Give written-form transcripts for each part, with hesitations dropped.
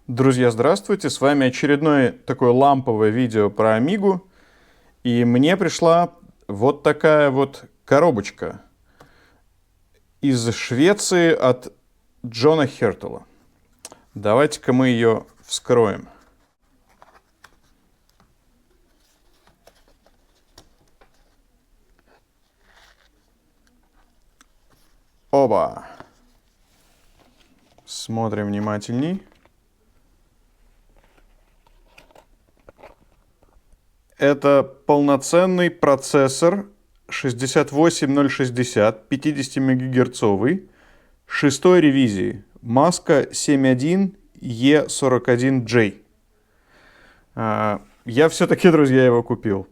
Друзья, здравствуйте! С вами очередное такое ламповое видео про Amiga. И мне пришла вот такая вот коробочка из Швеции от Джона Хертела. Давайте-ка мы ее вскроем. Оба! Смотрим внимательней. Это полноценный процессор 68060, 50-мегагерцовый, шестой ревизии, Маска 71E41J. Я все-таки, друзья, его купил.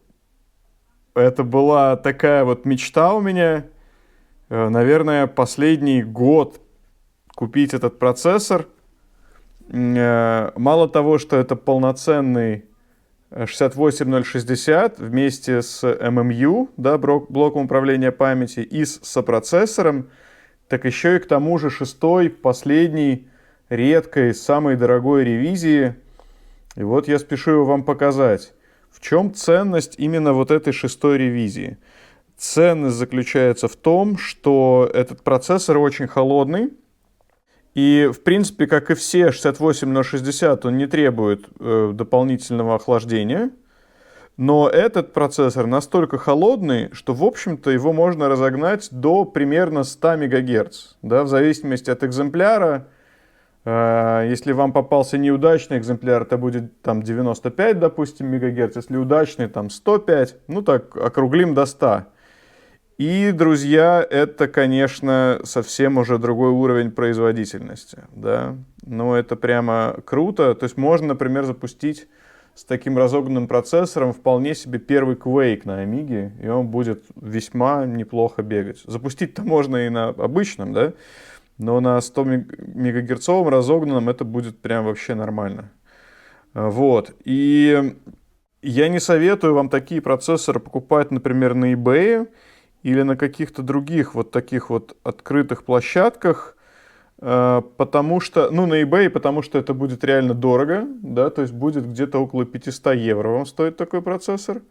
Это была такая вот мечта у меня, наверное, последний год купить этот процессор. Мало того, что это полноценный 68060 вместе с MMU, да, блоком управления памяти, и с сопроцессором, так еще и к тому же шестой, последней, редкой, самой дорогой ревизии. И вот я спешу его вам показать. В чем ценность именно вот этой шестой ревизии? Ценность заключается в том, что этот процессор очень холодный. И, в принципе, как и все 68060, он не требует дополнительного охлаждения. Но этот процессор настолько холодный, что, в общем-то, его можно разогнать до примерно 100 МГц. Да, в зависимости от экземпляра. Если вам попался неудачный экземпляр, это будет там 95, допустим, МГц. Если удачный, там 105. Ну так, округлим до 100. И, друзья, это, конечно, совсем уже другой уровень производительности, да. Но это прямо круто. То есть можно, например, запустить с таким разогнанным процессором вполне себе первый Quake на Амиге, и он будет весьма неплохо бегать. Запустить-то можно и на обычном, да, но на 100 мегагерцовом разогнанном это будет прям вообще нормально. Вот. И я не советую вам такие процессоры покупать, например, на eBay, или на каких-то других вот таких вот открытых площадках, потому что, ну, на eBay, потому что это будет реально дорого, да, то есть будет где-то около 500 евро вам стоит такой процессор.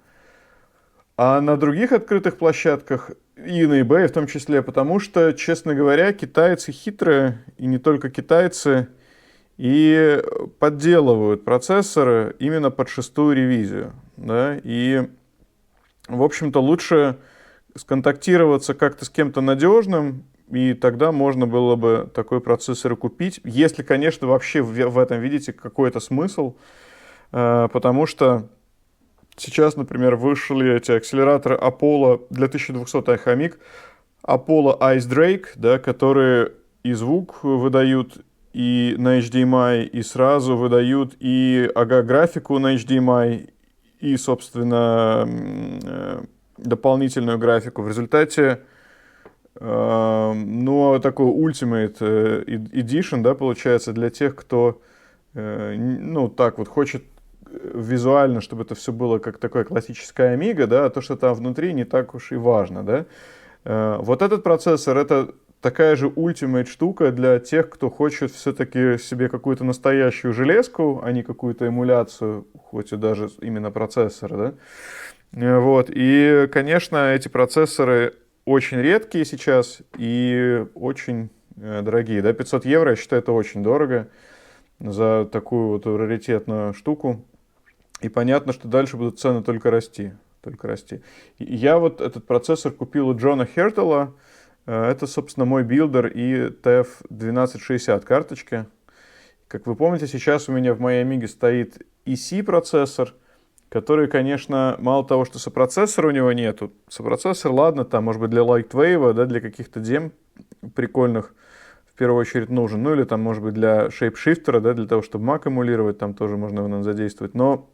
А на других открытых площадках, и на eBay в том числе, потому что, честно говоря, китайцы хитрые, и не только китайцы, и подделывают процессоры именно под шестую ревизию, да, и, в общем-то, лучше сконтактироваться как-то с кем-то надежным, и тогда можно было бы такой процессор купить, если, конечно, вообще в этом видите какой-то смысл, потому что сейчас, например, вышли эти акселераторы Apollo для 1200 Амиг, Apollo Ice Drake, да, которые и звук выдают и на HDMI, и сразу выдают и ага-графику на HDMI, и, собственно, дополнительную графику. В результате, ну, такой Ultimate Edition, да, получается, для тех, кто, ну, так вот хочет визуально, чтобы это все было как такая классическая Amiga, да, а то, что там внутри, не так уж и важно, да. Вот этот процессор — это такая же Ultimate штука для тех, кто хочет все-таки себе какую-то настоящую железку, а не какую-то эмуляцию, хоть и даже именно процессора, да. Вот. И, конечно, эти процессоры очень редкие сейчас и очень дорогие. Да? 500 евро, я считаю, это очень дорого за такую вот раритетную штуку. И понятно, что дальше будут цены только расти. Только расти. И я вот этот процессор купил у Джона Хертела. Это, собственно, мой билдер и TF1260 карточки. Как вы помните, сейчас у меня в моей Амиге стоит EC процессор, который, конечно, мало того, что сопроцессора у него нету. Сопроцессор, ладно, там, может быть, для Lightwave, да, для каких-то дем прикольных в первую очередь нужен. Ну, или там, может быть, для Shapeshifter, да, для того, чтобы Mac эмулировать, там тоже можно его задействовать. Но,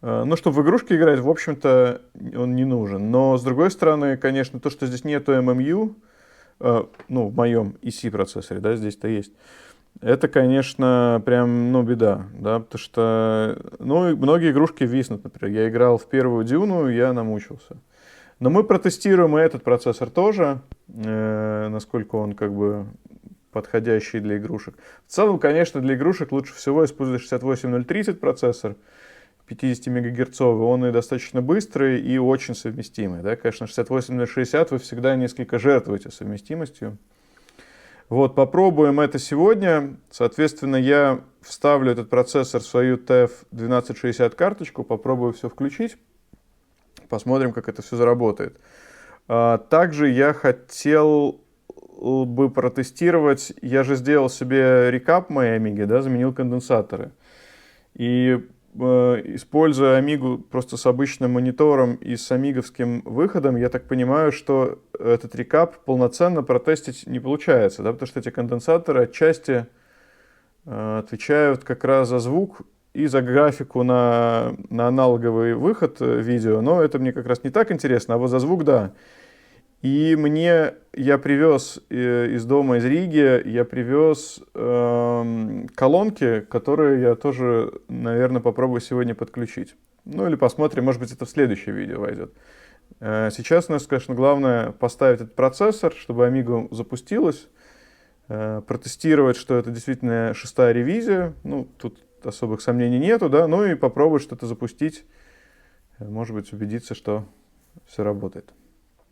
ну, чтобы в игрушки играть, в общем-то, он не нужен. Но, с другой стороны, конечно, то, что здесь нету MMU, ну, в моем EC процессоре, да, здесь-то есть, это, конечно, прям, ну, беда, да, потому что, ну, многие игрушки виснут, например. Я играл в первую Дюну, я намучился. Но мы протестируем и этот процессор тоже, насколько он, как бы, подходящий для игрушек. В целом, конечно, для игрушек лучше всего использовать 68030 процессор, 50 мегагерцовый, он и достаточно быстрый, и очень совместимый. Да? Конечно, 68060 вы всегда несколько жертвуете совместимостью. Вот, попробуем это сегодня. Соответственно, я вставлю этот процессор в свою TF1260 карточку, попробую все включить, посмотрим, как это все заработает. Также я хотел бы протестировать, я же сделал себе рекап моей Amiga, да, заменил конденсаторы. И используя Амигу просто с обычным монитором и с амиговским выходом, я так понимаю, что этот рекап полноценно протестить не получается, да, потому что эти конденсаторы отчасти отвечают как раз за звук и за графику на аналоговый выход видео, но это мне как раз не так интересно, а вот за звук, да. И я привез из дома, из Риги, я привез колонки, которые я тоже, наверное, попробую сегодня подключить. Ну или посмотрим, может быть, это в следующее видео войдет. Сейчас у нас, конечно, главное поставить этот процессор, чтобы Amiga запустилась, протестировать, что это действительно 6-я ревизия. Ну, тут особых сомнений нету, да, ну и попробовать что-то запустить, может быть, убедиться, что все работает.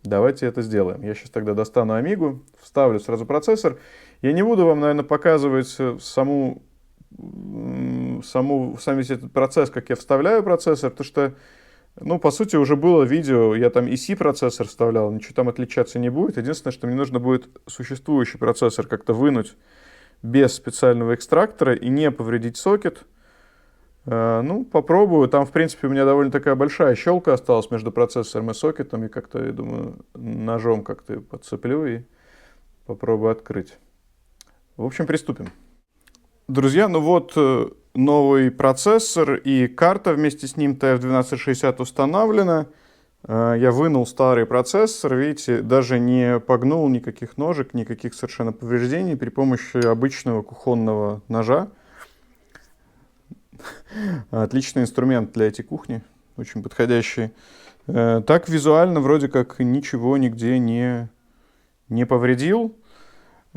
Давайте это сделаем. Я сейчас тогда достану Амигу, вставлю сразу процессор. Я не буду вам, наверное, показывать сам весь этот процесс, как я вставляю процессор, потому что, ну, по сути, уже было видео, я там EC-процессор вставлял, ничего там отличаться не будет. Единственное, что мне нужно будет существующий процессор как-то вынуть без специального экстрактора и не повредить сокет. Ну, попробую. Там, в принципе, у меня довольно такая большая щелка осталась между процессором и сокетом. И как-то, я думаю, ножом как-то подцеплю и попробую открыть. В общем, приступим. Друзья, ну вот новый процессор и карта вместе с ним TF1260 установлена. Я вынул старый процессор. Видите, даже не погнул никаких ножек, никаких совершенно повреждений при помощи обычного кухонного ножа. Отличный инструмент для этой кухни, очень подходящий. Так визуально вроде как ничего нигде не повредил.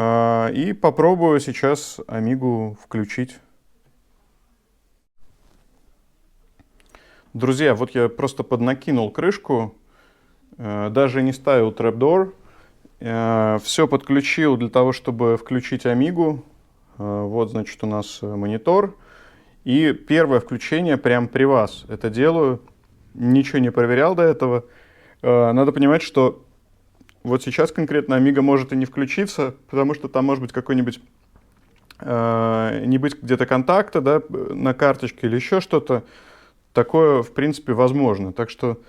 И попробую сейчас Амигу включить. Друзья, вот я просто поднакинул крышку, даже не ставил trapdoor. Все подключил для того, чтобы включить Амигу. Вот, значит, у нас монитор. И первое включение прямо при вас это делаю. Ничего не проверял до этого. Надо понимать, что вот сейчас конкретно Amiga может и не включиться, потому что там может быть какой-нибудь не быть где-то контакта, да, на карточке или еще что-то. Такое, в принципе, возможно. Так что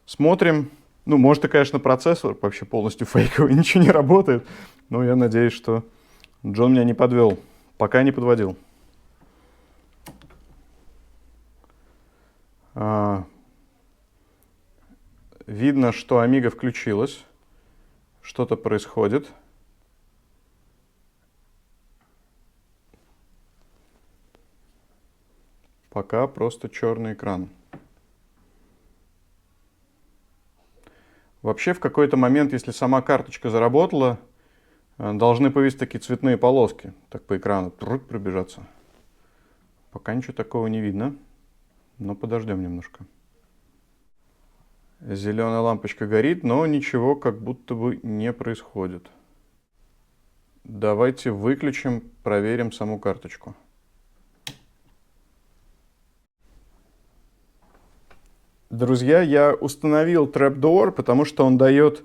смотрим. Ну, может, и, конечно, процессор вообще полностью фейковый, ничего не работает. Но я надеюсь, что Джон меня не подвел. Пока не подводил. Видно, что Amiga включилась. Что-то происходит. Пока просто черный экран. Вообще, в какой-то момент, если сама карточка заработала, должны появиться такие цветные полоски. Так по экрану пробежаться. Пока ничего такого не видно. Но подождем немножко. Зеленая лампочка горит, но ничего как будто бы не происходит. Давайте выключим, проверим саму карточку. Друзья, я установил trapdoor, потому что он дает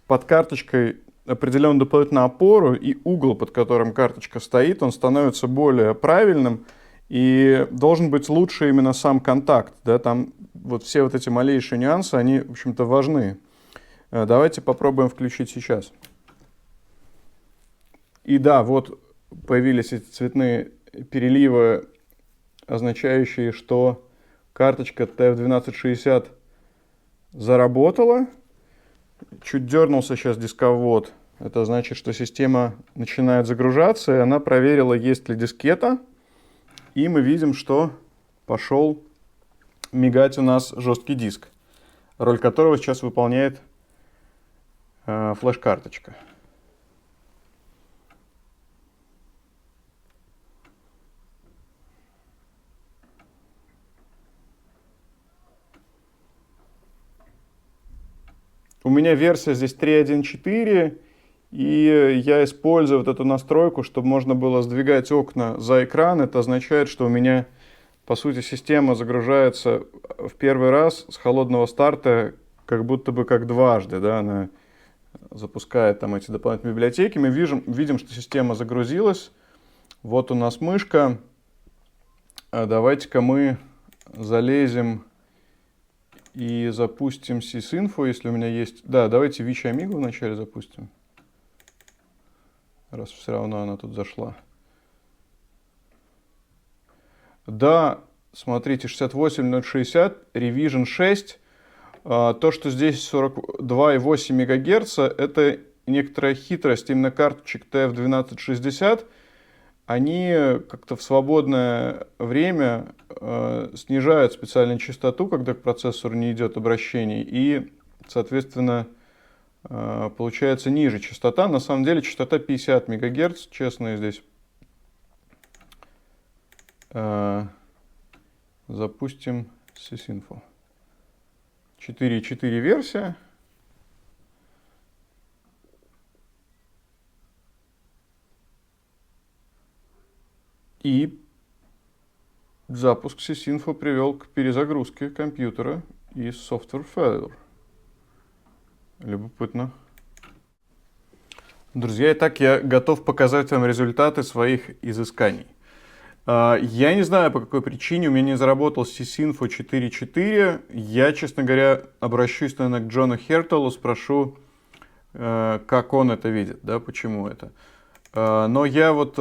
под карточкой определенную дополнительную опору, и угол, под которым карточка стоит, он становится более правильным. И должен быть лучше именно сам контакт. Да? Там вот все вот эти малейшие нюансы, они, в общем-то, важны. Давайте попробуем включить сейчас. И да, вот появились эти цветные переливы, означающие, что карточка TF1260 заработала. Чуть дернулся сейчас дисковод. Это значит, что система начинает загружаться, и она проверила, есть ли дискета. И мы видим, что пошел мигать у нас жесткий диск, роль которого сейчас выполняет флеш-карточка. меня версия здесь 3.1.4, и я использую вот эту настройку, чтобы можно было сдвигать окна за экран. Это означает, что у меня, по сути, система загружается в первый раз с холодного старта, как будто бы как дважды, да, она запускает там эти дополнительные библиотеки. Мы видим, что система загрузилась. Вот у нас мышка. Давайте-ка мы залезем и запустим sysinfo, если у меня есть... Да, давайте Vichy Amigo вначале запустим. Раз все равно она тут зашла. Да, смотрите, 68060, Revision 6. То, что здесь 42,8 МГц, это некоторая хитрость именно карточек TF1260. Они как-то в свободное время снижают специальную частоту, когда к процессору не идет обращений, и, соответственно, получается ниже частота. На самом деле частота 50 МГц, честно, здесь. Запустим sysinfo. 4.4 версия. И запуск sysinfo привел к перезагрузке компьютера из software failure. Любопытно. Друзья, итак, я готов показать вам результаты своих изысканий. Я не знаю, по какой причине у меня не заработал sysinfo 4.4. Я, честно говоря, обращусь, наверное, к Джону Хертелу, спрошу, как он это видит, да, почему это. Но я вот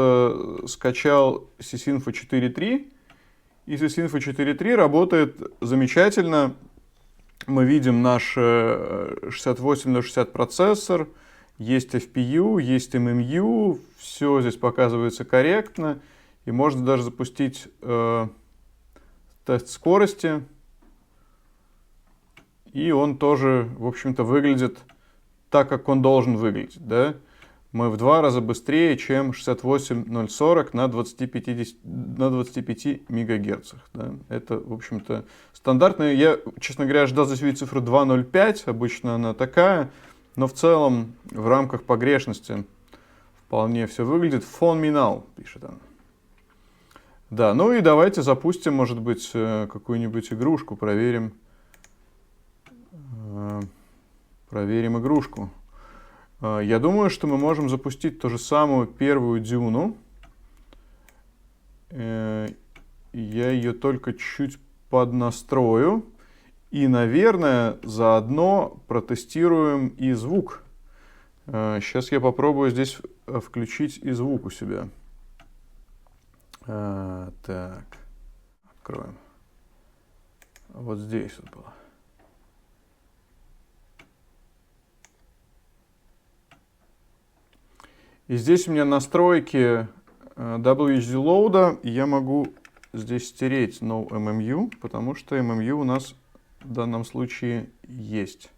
скачал sysinfo 4.3, и sysinfo 4.3 работает замечательно. Мы видим наш 6860 процессор, есть FPU, есть MMU, все здесь показывается корректно. И можно даже запустить тест скорости. И он тоже, в общем-то, выглядит так, как он должен выглядеть. Да? Мы в 2 раза быстрее, чем 68040 на 25 МГц. Да? Это, в общем-то, стандартно. Я, честно говоря, ожидал здесь увидеть цифру 2.05. Обычно она такая. Но в целом, в рамках погрешности вполне все выглядит. Phone me now, пишет она. Да, ну и давайте запустим, может быть, какую-нибудь игрушку, проверим игрушку. Я думаю, что мы можем запустить ту же самую первую Дюну. Я ее только чуть поднастрою. И, наверное, заодно протестируем и звук. Сейчас я попробую здесь включить и звук у себя. Так, откроем. Вот здесь вот было. И здесь у меня настройки WHD Load, и я могу здесь стереть No MMU, потому что MMU у нас в данном случае есть.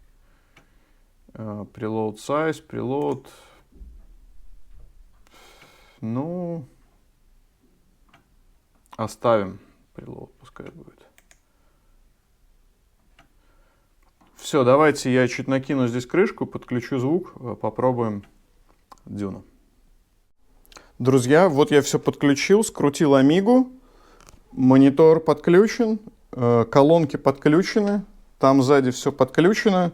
Preload Size, Preload. Ну... Оставим preload, пускай будет. Все, давайте я чуть накину здесь крышку, подключу звук, попробуем Дюну. Друзья, вот я все подключил, скрутил Амигу, монитор подключен, колонки подключены, там сзади все подключено.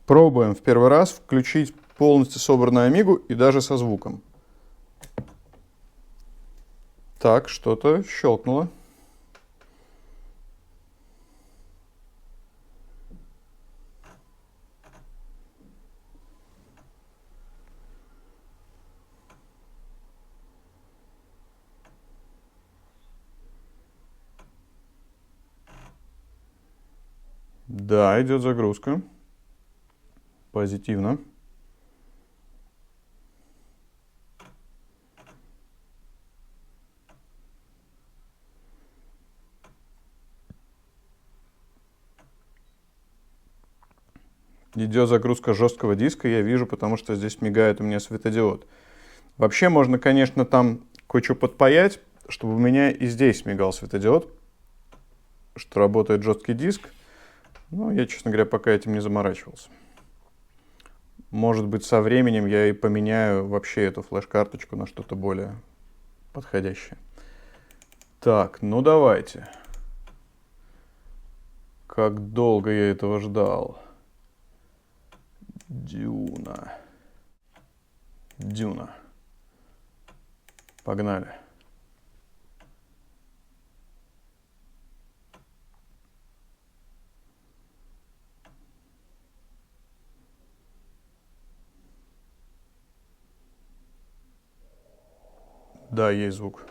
Пробуем в первый раз включить полностью собранную Амигу и даже со звуком. Так, что-то щелкнуло. Да, идет загрузка. Позитивно. Идет загрузка жесткого диска, я вижу, потому что здесь мигает у меня светодиод. Вообще можно, конечно, там кое-что подпаять, чтобы у меня и здесь мигал светодиод, что работает жесткий диск. Но я, честно говоря, пока этим не заморачивался. Может быть, со временем я и поменяю вообще эту флеш-карточку на что-то более подходящее. Так, ну давайте. Как долго я этого ждал. Дюна. Дюна. Погнали. Да, есть звук.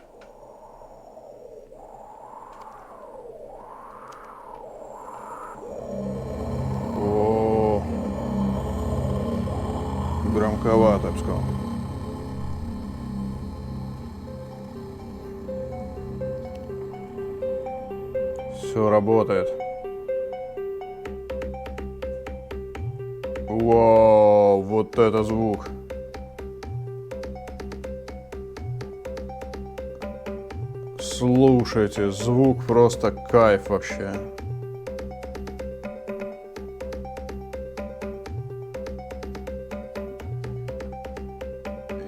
О, громковато, я бы сказал. Все работает. Вау, вот это звук. Слушайте, звук просто кайф вообще.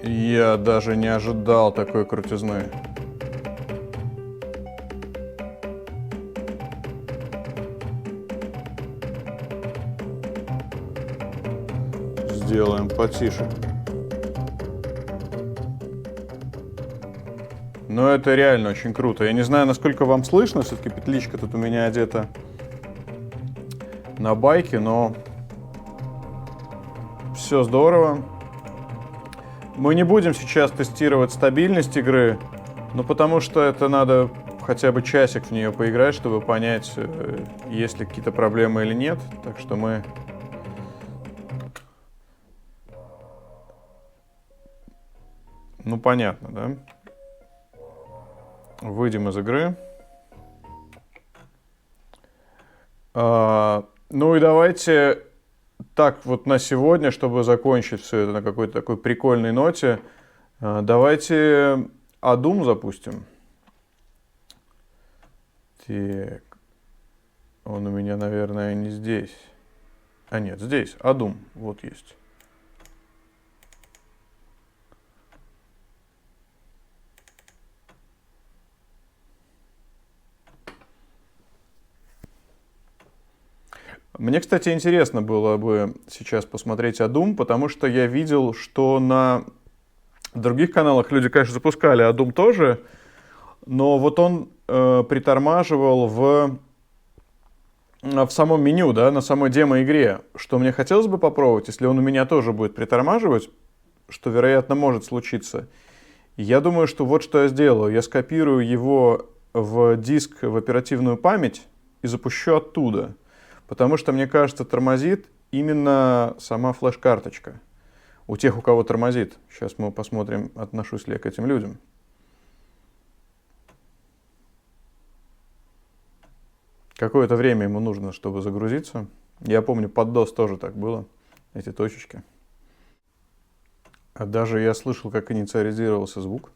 Я даже не ожидал такой крутизны. Сделаем потише. Но это реально очень круто. Я не знаю, насколько вам слышно, все-таки петличка тут у меня одета на байке, но все здорово. Мы не будем сейчас тестировать стабильность игры, ну потому что это надо хотя бы часик в нее поиграть, чтобы понять, есть ли какие-то проблемы или нет. Так что мы... Ну понятно, да? Выйдем из игры. Ну и давайте так вот на сегодня, чтобы закончить все это на какой-то такой прикольной ноте, давайте Doom запустим. Так, он у меня, наверное, не здесь. А нет, здесь, Doom, вот есть. Мне, кстати, интересно было бы сейчас посмотреть Doom, потому что я видел, что на других каналах люди, конечно, запускали Doom тоже, но вот он притормаживал в самом меню, да, на самой демо-игре, что мне хотелось бы попробовать, если он у меня тоже будет притормаживать, что, вероятно, может случиться. Я думаю, что вот что я сделаю. Я скопирую его в диск, в оперативную память и запущу оттуда. Потому что, мне кажется, тормозит именно сама флеш-карточка. У тех, у кого тормозит. Сейчас мы посмотрим, отношусь ли я к этим людям. Какое-то время ему нужно, чтобы загрузиться. Я помню, под DOS тоже так было. Эти точечки. А даже я слышал, как инициализировался звук.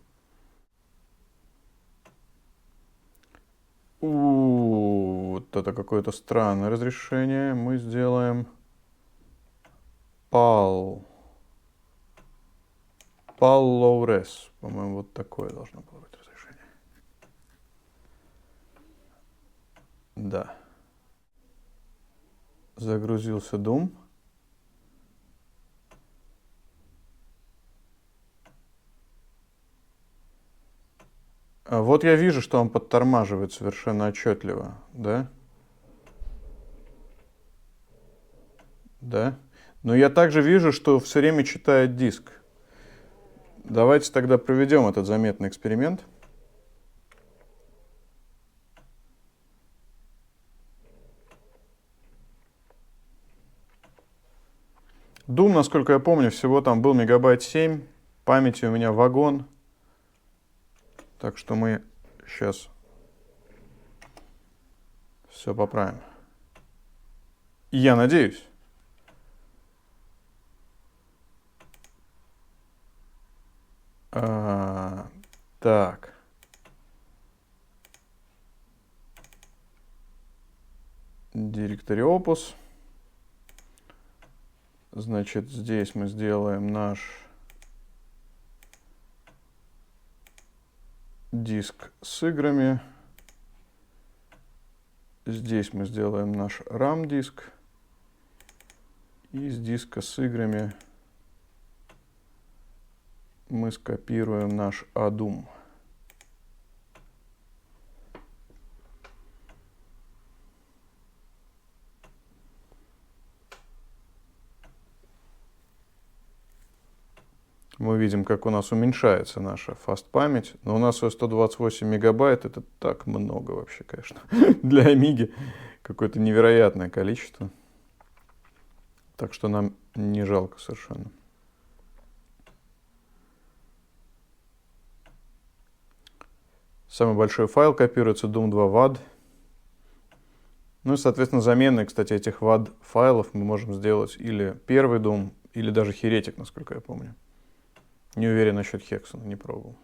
Вот это какое-то странное разрешение. Мы сделаем PAL Low Res. По-моему, вот такое должно было быть разрешение. Да. Загрузился Doom. Вот я вижу, что он подтормаживает совершенно отчетливо, да? Да. Но я также вижу, что все время читает диск. Давайте тогда проведем этот заметный эксперимент. Doom, насколько я помню, всего там был мегабайт 7. Памяти у меня вагон. Так что мы сейчас все поправим. Я надеюсь. Так. Directory Opus. Значит, здесь мы сделаем наш диск с играми. Здесь мы сделаем наш RAM-диск. И с диска с играми мы скопируем наш ADUM. Мы видим, как у нас уменьшается наша фаст-память. Но у нас 128 мегабайт. Это так много вообще, конечно. Для Амиги какое-то невероятное количество. Так что нам не жалко совершенно. Самый большой файл копируется Doom 2 WAD. Ну и, соответственно, заменой, кстати, этих WAD файлов мы можем сделать или первый Doom, или даже Heretic, насколько я помню. Не уверен насчет Hexen, не пробовал.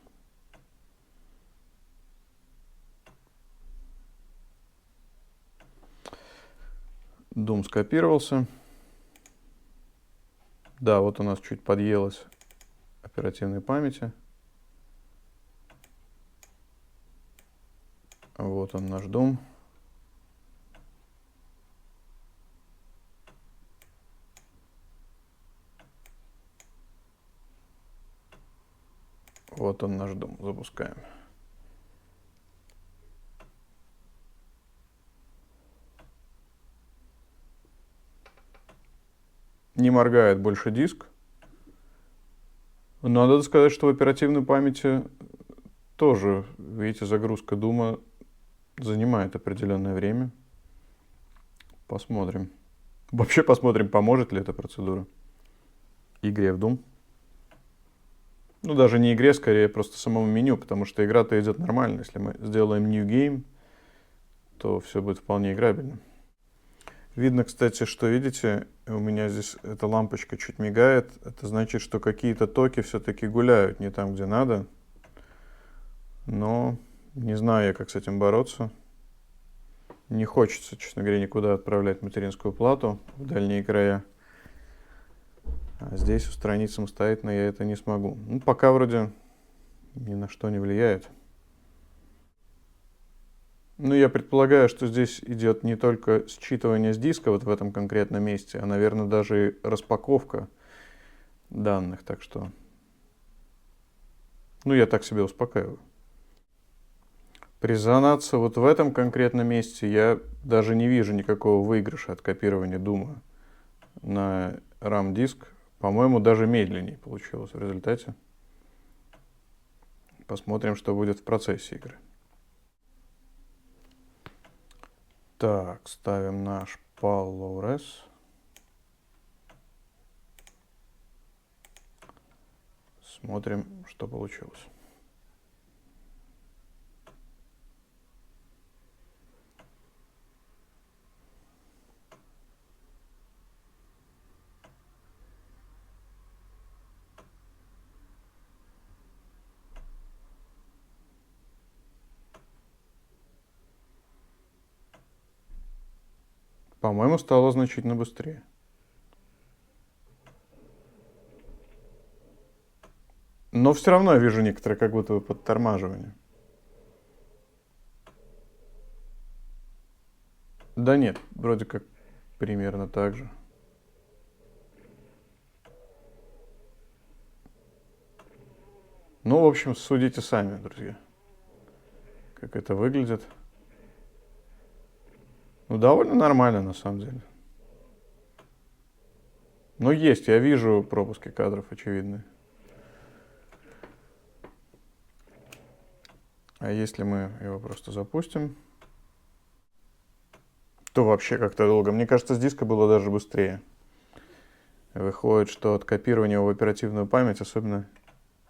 Doom скопировался. Да, вот у нас чуть подъелось оперативной памяти. Вот он, наш Doom. Вот он, наш Doom. Запускаем. Не моргает больше диск. Но надо сказать, что в оперативной памяти тоже, видите, загрузка Doom занимает определенное время. Посмотрим. Вообще посмотрим, поможет ли эта процедура игре в Doom. Ну, даже не игре, скорее просто самому меню, потому что игра-то идет нормально. Если мы сделаем New Game, то все будет вполне играбельно. Видно, кстати, что, видите, у меня здесь эта лампочка чуть мигает. Это значит, что какие-то токи все-таки гуляют не там, где надо. Но не знаю я, как с этим бороться. Не хочется, честно говоря, никуда отправлять материнскую плату в дальние края. А здесь устранить самостоятельно я это не смогу. Ну, пока вроде ни на что не влияет. Ну, я предполагаю, что здесь идет не только считывание с диска вот в этом конкретном месте, а, наверное, даже и распаковка данных. Так что, ну, я так себя успокаиваю. Признаться, вот в этом конкретном месте я даже не вижу никакого выигрыша от копирования Doom на RAM-диск. По-моему, даже медленнее получилось в результате. Посмотрим, что будет в процессе игры. Так, ставим наш PAL Low-Res. Смотрим, что получилось. По-моему, стало значительно быстрее. Но все равно я вижу некоторые как будто бы подтормаживание. Да нет, вроде как примерно так же. Ну, в общем, судите сами, друзья, как это выглядит. Ну, довольно нормально, на самом деле. Но есть, я вижу пропуски кадров очевидные. А если мы его просто запустим, то вообще как-то долго. Мне кажется, с диска было даже быстрее. Выходит, что от копирования в оперативную память особенно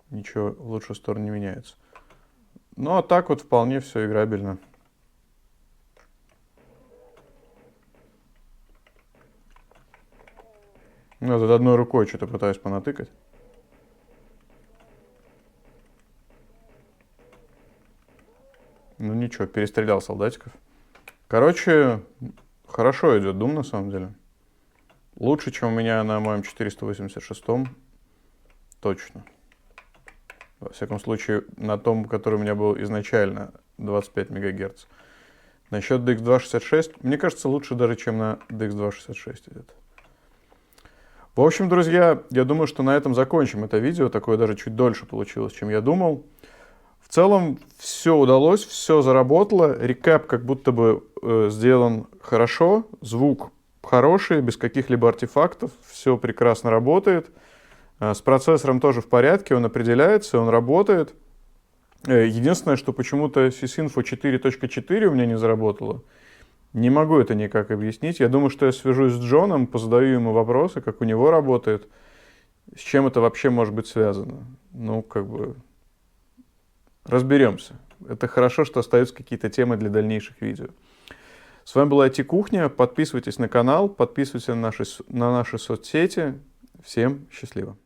ничего в лучшую сторону не меняется. Ну, а так вот вполне все играбельно. Ну, тут одной рукой что-то пытаюсь понатыкать. Ну ничего, перестрелял солдатиков. Короче, хорошо идет Doom на самом деле. Лучше, чем у меня на моем 486-м. Точно. Во всяком случае, на том, который у меня был изначально, 25 МГц. Насчет DX266, мне кажется, лучше даже, чем на DX266 идет. В общем, друзья, я думаю, что на этом закончим это видео. Такое даже чуть дольше получилось, чем я думал. В целом, все удалось, все заработало. Рекап как будто бы сделан хорошо. Звук хороший, без каких-либо артефактов. Все прекрасно работает. С процессором тоже в порядке, он определяется, он работает. Единственное, что почему-то sysinfo 4.4 у меня не заработало. Не могу это никак объяснить. Я думаю, что я свяжусь с Джоном, позадаю ему вопросы, как у него работает, с чем это вообще может быть связано. Ну, как бы, разберемся. Это хорошо, что остаются какие-то темы для дальнейших видео. С вами была IT-кухня. Подписывайтесь на канал, подписывайтесь на наши соцсети. Всем счастливо.